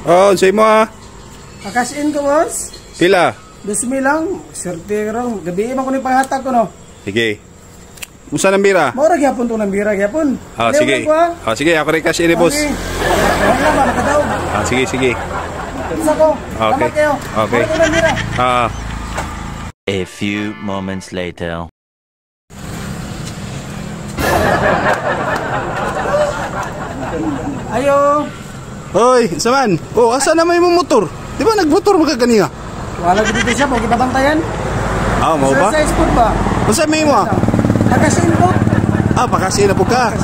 Oh, say mo ah. Pakasin ko, boss. Pila? 2,000 lang. Swerte ron. Gabi man ko ni panghatag ko, no? Sige. Musa ng bira? Maura gyapon to ng bira gyapon. Ah, sige. Ah, sige, ako rin cash in, boss. Wala ba nakadaw? Ah, sige, sige. Isa ko. Okay. Kayo. Okay. Ah. A few moments later. Ayo. Hoy, saman. Oh, asa na may motor? Di ba nagmotor magkagani nga? Wala dito siya, mo gibabantayan. Ah, mau ba? Sa sport ba? Unsa may mo? Pakasin ko. Ah, pakasin na po ka.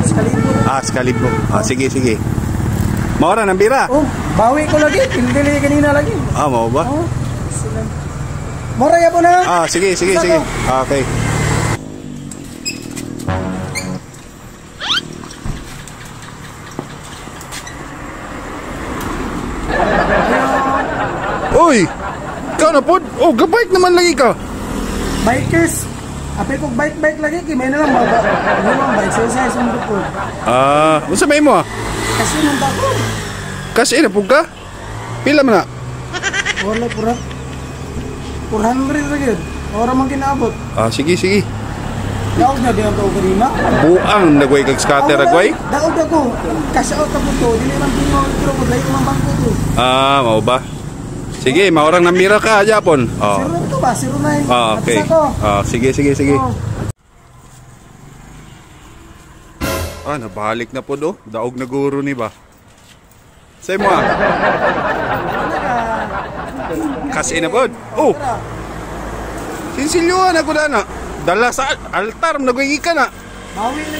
Sekalibo. Ah, sekalibo. Ah, sige, sige. Maura ng bira? Oh, bawi ko lagi. Pindili kanina lagi. Ah, mau ba? Oh. Mora ya po na. Ah, sige, sige, sige. Ah, okay. Uy! Ikaw na po? Oh, gabike naman lagi ka. Bikers. Apay kong bike lagi. Kimay na lang ba? Ano lang ba? Exercise ang po. Ah, unsa may mo ah? Kasi nang bako. Kasi na po ka? Pila man na? Wala pura. 400 lagi. Ora man kinaabot. Ah, sige, sige. Daog na di ang tao kanina. Buang nagway kag scatter agway? Daog ako. Cash out ako to. Dili man pinyo. Pero ko layo man bangko to. Ah, mau ba? Sige, maurang namira ka, Japon. Oh. 0 to ba? 09. Ah, okay. Ah, sige, sige, sige. Oh. Ah, nabalik na po do. Daog na guro ni ba? Say mo ah. Kasi na po. Oh. Sinsilyuhan ako na. Dala sa altar, nagwigi ka na. Bawi na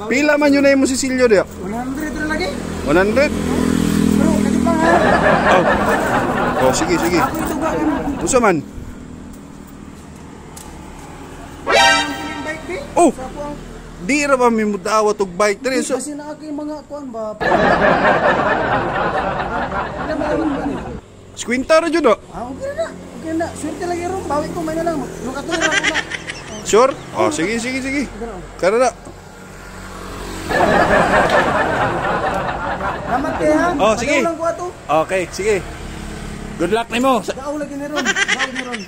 Pila man yun na yung sisilyo diyo? 100 na lagi. 100? Pero, kati pa nga. Oh. Oh, sige, sige. Ako ito ba? Usa man? Bike be? Oh! Sa ako ang... Di ra ba may mudawat og bike diri so. Kasi na ako yung mga kuan ba? Ano ba naman ba ni? Squinta ra jud. Ah, okay na. Okay na. Swerte lagi ron. Bawi ko, may na lang. Lukatuloy ako na. Sure? Oh, sige, sige, sige. Kara na. Salamat kayo ha. Oh, sige. Pagaw lang ko ato. Okay, sige. Good luck nimo. Daog lagi ni ron. Daog ni ron.